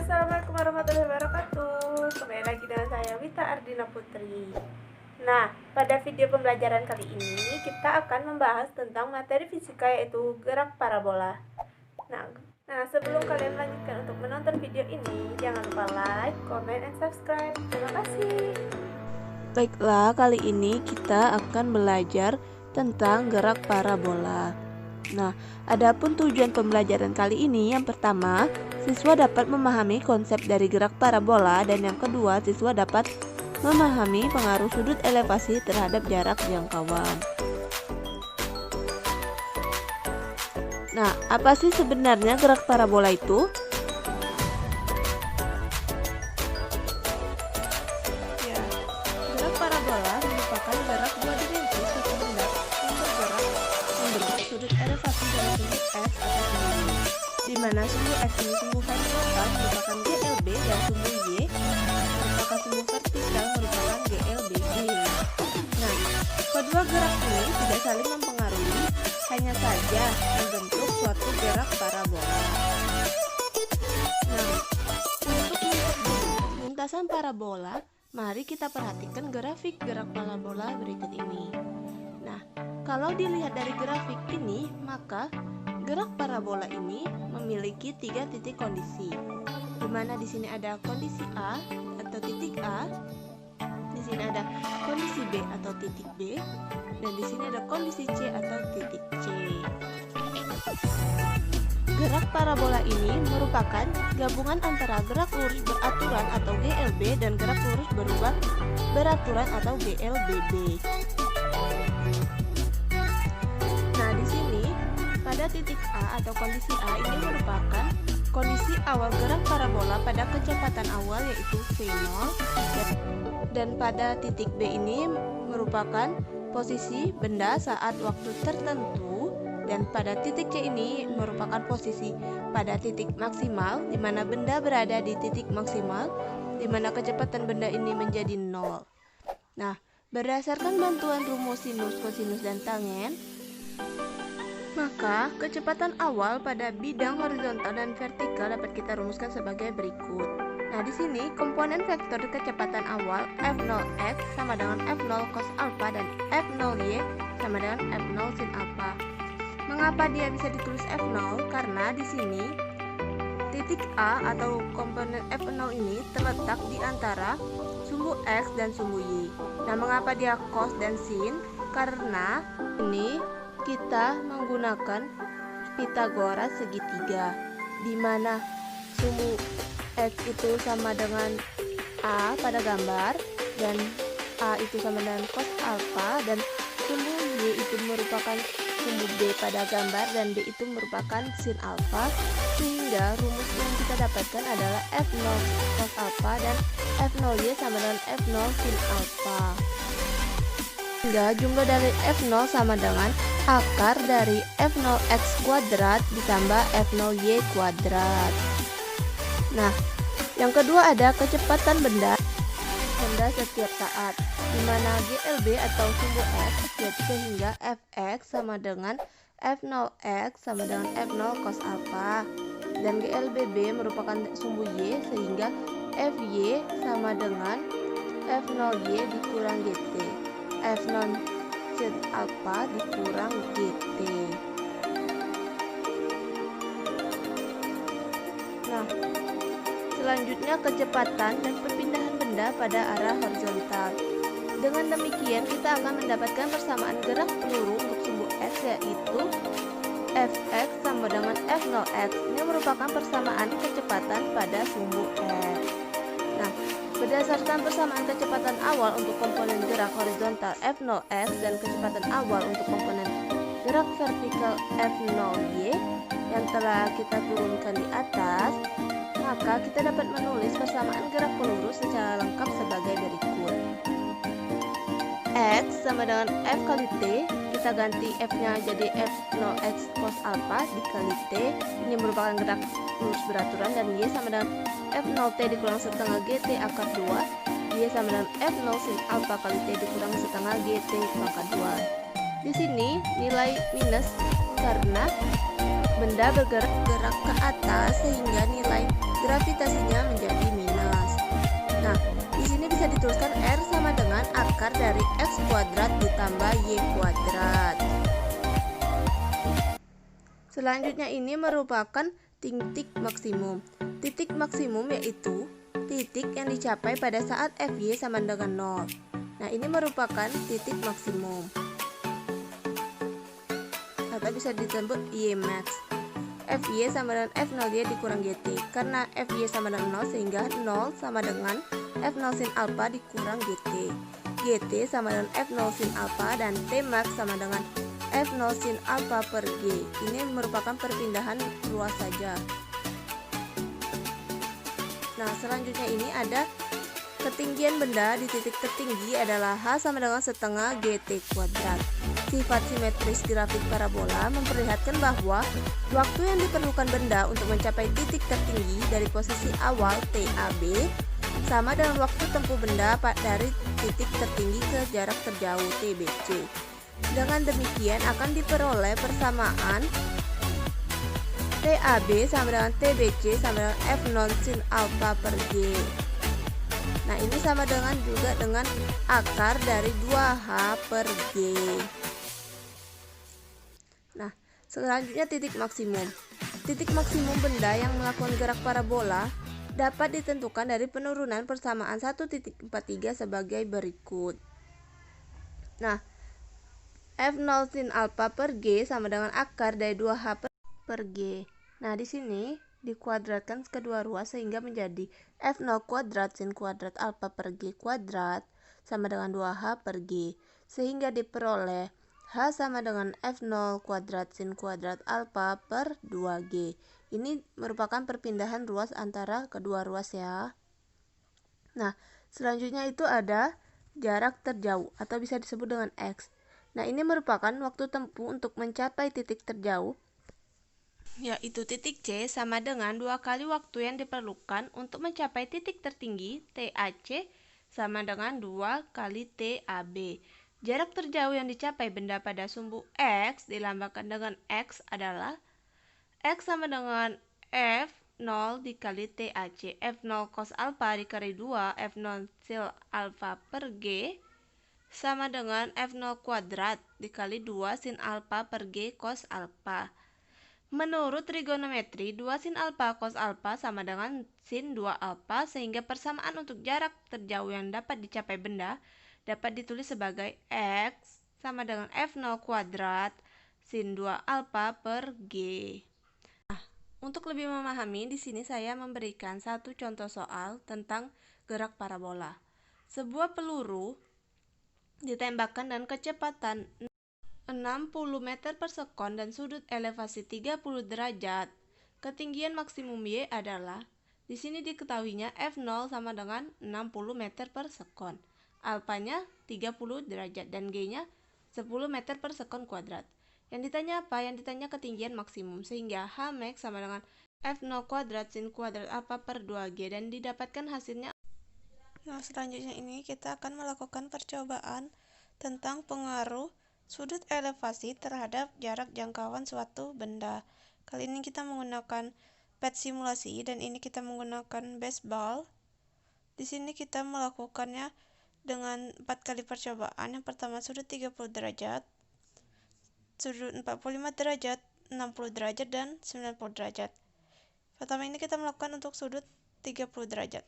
Assalamualaikum warahmatullahi wabarakatuh. Kembali lagi dengan saya Wita Ardina Putri. Nah, pada video pembelajaran kali ini kita akan membahas tentang materi fisika, yaitu gerak parabola. Nah, sebelum kalian melanjutkan untuk menonton video ini, jangan lupa like, comment, and subscribe. Terima kasih. Baiklah, kali ini kita akan belajar tentang gerak parabola. Nah, adapun tujuan pembelajaran kali ini, yang pertama, siswa dapat memahami konsep dari gerak parabola, dan yang kedua, siswa dapat memahami pengaruh sudut elevasi terhadap jarak jangkauan. Nah, apa sih sebenarnya gerak parabola itu? Ya, gerak parabola merupakan gerak dua dimensi suatu benda yang bergerak membentuk sudut elevasi dari sumbu X atau sumbu Y, di mana sumbu X ini sumbu horizontal merupakan GLB dan sumbu Y merupakan sumbu vertikal merupakan GLBB. Nah, kedua gerak ini tidak saling mempengaruhi, hanya saja membentuk suatu gerak parabola. Nah, untuk lintasan parabola, mari kita perhatikan grafik gerak parabola berikut ini. Nah, kalau dilihat dari grafik ini, maka gerak parabola ini memiliki 3 titik kondisi, di mana di sini ada kondisi A atau titik A, di sini ada kondisi B atau titik B, dan di sini ada kondisi C atau titik C. Gerak parabola ini merupakan gabungan antara gerak lurus beraturan atau GLB dan gerak lurus berubah beraturan atau GLBB. Nah, di sini pada titik A atau kondisi A ini merupakan kondisi awal gerak parabola pada kecepatan awal, yaitu V0, dan pada titik B ini merupakan posisi benda saat waktu tertentu, dan pada titik C ini merupakan posisi pada titik maksimal, di mana benda berada di titik maksimal, di mana kecepatan benda ini menjadi 0. Nah, berdasarkan bantuan rumus sinus, kosinus, dan tangen, maka kecepatan awal pada bidang horizontal dan vertikal dapat kita rumuskan sebagai berikut. Nah, di sini komponen vektor kecepatan awal F0x sama dengan F0 cos alpha dan F0y sama dengan F0 sin alpha. Mengapa dia bisa ditulis F0? Karena di sini titik A atau komponen F0 ini terletak di antara sumbu X dan sumbu Y. Nah, mengapa dia cos dan sin? Karena ini kita menggunakan Pitagoras segitiga, di mana sumbu X itu sama dengan A pada gambar, dan A itu sama dengan cos alpha, dan sumbu Y itu merupakan sumbu B pada gambar, dan B itu merupakan sin alpha, sehingga rumus yang kita dapatkan adalah F0 cos alpha dan F0Y sama dengan F0 sin alpha. Sehingga jumlah dari F0 sama dengan akar dari F0x kuadrat ditambah F0y kuadrat. Nah, yang kedua ada kecepatan benda setiap saat, di mana GLB atau sumbu X yaitu sehingga Fx sama dengan F0x sama dengan F0 cos alpha, dan GLBB merupakan sumbu Y sehingga Fy sama dengan F0y dikurang GT, F0 sin alpha dikurang GT. Nah, selanjutnya kecepatan dan perpindahan benda pada arah horizontal. Dengan demikian kita akan mendapatkan persamaan gerak peluru untuk sumbu X, yaitu Fx sama dengan F0x. Ini merupakan persamaan kecepatan pada sumbu X. Nah, berdasarkan persamaan kecepatan awal untuk komponen gerak horizontal F0x dan kecepatan awal untuk komponen gerak vertikal F0y yang telah kita turunkan di atas, maka kita dapat menulis persamaan gerak peluru secara lengkap sebagai berikut. X sama dengan F kali T, kita ganti F-nya jadi F0x cos alpha dikali T, ini merupakan gerak lurus beraturan, dan Y sama dengan F0T dikurang setengah GT akar 2, Y sama dengan F0 sin alpha kali T dikurang setengah GT pangkat 2. Di sini nilai minus karena benda bergerak ke atas sehingga nilai gravitasinya menjadi minus. Nah, di sini bisa dituliskan R sama dengan akar dari X kuadrat ditambah Y kuadrat. Selanjutnya ini merupakan titik maksimum. Titik maksimum yaitu titik yang dicapai pada saat Fy sama dengan 0. Nah, ini merupakan titik maksimum atau bisa disebut Ymax. Fy sama dengan F0 dia dikurang Gt. Karena Fy sama dengan 0 sehingga 0 sama dengan F0 sin alpha dikurang Gt. Gt sama dengan F0 sin alpha dan Tmax sama dengan F0 sin alpha per G. Ini merupakan perpindahan ruas saja. Nah, selanjutnya ini ada ketinggian benda di titik tertinggi adalah H sama dengan setengah GT kuadrat. Sifat simetris grafik parabola memperlihatkan bahwa waktu yang diperlukan benda untuk mencapai titik tertinggi dari posisi awal TAB sama dengan waktu tempuh benda dari titik tertinggi ke jarak terjauh TBC. Dengan demikian akan diperoleh persamaan TAB sama dengan TBC sama dengan F0 sin alpha per G. Nah, ini sama dengan juga dengan akar dari 2H per G. Nah, selanjutnya titik maksimum. Titik maksimum benda yang melakukan gerak parabola dapat ditentukan dari penurunan persamaan 1.43 sebagai berikut. Nah, F0 sin alpha per G sama dengan akar dari 2H per G. Nah, di sini dikuadratkan kedua ruas sehingga menjadi F0 kuadrat sin kuadrat alpha per G kuadrat sama dengan 2H per G. Sehingga diperoleh H sama dengan F0 kuadrat sin kuadrat alpha per 2G. Ini merupakan perpindahan ruas antara kedua ruas ya. Nah, selanjutnya itu ada jarak terjauh atau bisa disebut dengan X. Nah, ini merupakan waktu tempuh untuk mencapai titik terjauh, yaitu titik C sama dengan 2 kali waktu yang diperlukan untuk mencapai titik tertinggi TAC sama dengan 2 kali TAB. Jarak terjauh yang dicapai benda pada sumbu X dilambangkan dengan X adalah X sama dengan F0 dikali TAC. F0 cos alpha dikali 2 F0 sin alpha per G sama dengan F0 kuadrat dikali 2 sin alpha per G cos alpha. Menurut trigonometri, 2 sin alpha cos alpha sama dengan sin 2 alpha, sehingga persamaan untuk jarak terjauh yang dapat dicapai benda dapat ditulis sebagai X sama dengan F0 kuadrat sin 2 alpha per G. Nah, untuk lebih memahami, di sini saya memberikan satu contoh soal tentang gerak parabola. Sebuah peluru ditembakkan dengan kecepatan 60 meter per sekon dan sudut elevasi 30 derajat. Ketinggian maksimum Y adalah, di sini diketahuinya F0 sama dengan 60 meter per sekon. Alpanya 30 derajat dan G-nya 10 meter per sekon kuadrat. Yang ditanya apa? Yang ditanya ketinggian maksimum, sehingga Hmax sama dengan F0 kuadrat sin kuadrat alpha per 2G dan didapatkan hasilnya. Nah, selanjutnya ini kita akan melakukan percobaan tentang pengaruh sudut elevasi terhadap jarak jangkauan suatu benda. Kali ini kita menggunakan pet simulasi dan ini kita menggunakan baseball. Di sini kita melakukannya dengan 4 kali percobaan. Yang pertama sudut 30 derajat, sudut 45 derajat, 60 derajat, dan 90 derajat. Pertama ini kita melakukan untuk sudut 30 derajat.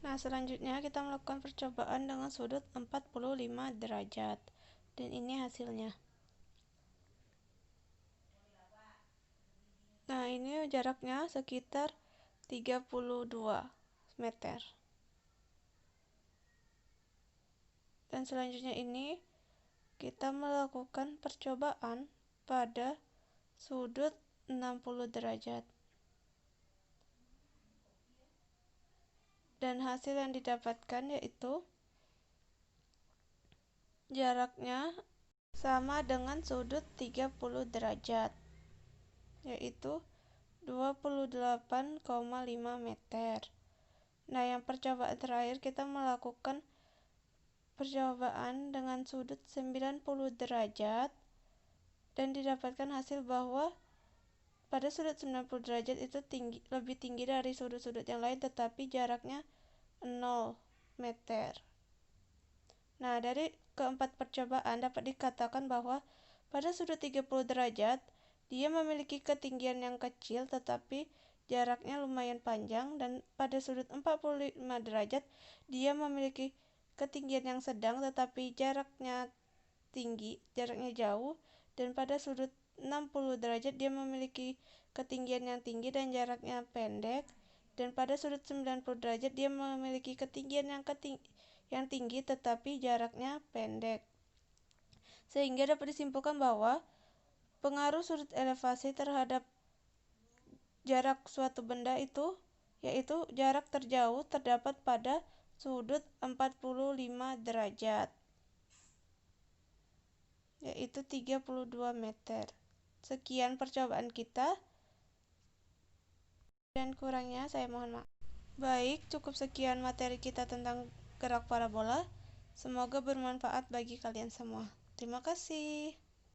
Nah, selanjutnya kita melakukan percobaan dengan sudut 45 derajat. Dan ini hasilnya. Nah, ini jaraknya sekitar 32 meter. Dan selanjutnya ini kita melakukan percobaan pada sudut 60 derajat. Dan hasil yang didapatkan yaitu jaraknya sama dengan sudut 30 derajat, yaitu 28,5 meter. Nah, yang percobaan terakhir kita melakukan percobaan dengan sudut 90 derajat dan didapatkan hasil bahwa pada sudut 90 derajat itu lebih tinggi dari sudut-sudut yang lain, tetapi jaraknya 0 meter. Nah, dari keempat percobaan dapat dikatakan bahwa pada sudut 30 derajat dia memiliki ketinggian yang kecil tetapi jaraknya lumayan panjang, dan pada sudut 45 derajat dia memiliki ketinggian yang sedang tetapi jaraknya jauh, dan pada sudut 60 derajat dia memiliki ketinggian yang tinggi dan jaraknya pendek, dan pada sudut 90 derajat dia memiliki ketinggian yang tinggi tetapi jaraknya pendek. Sehingga dapat disimpulkan bahwa pengaruh sudut elevasi terhadap jarak suatu benda yaitu jarak terjauh terdapat pada sudut 45 derajat, yaitu 32 meter. Sekian percobaan kita, dan kurangnya saya mohon maaf. Baik, cukup sekian materi kita tentang gerak parabola. Semoga bermanfaat bagi kalian semua. Terima kasih.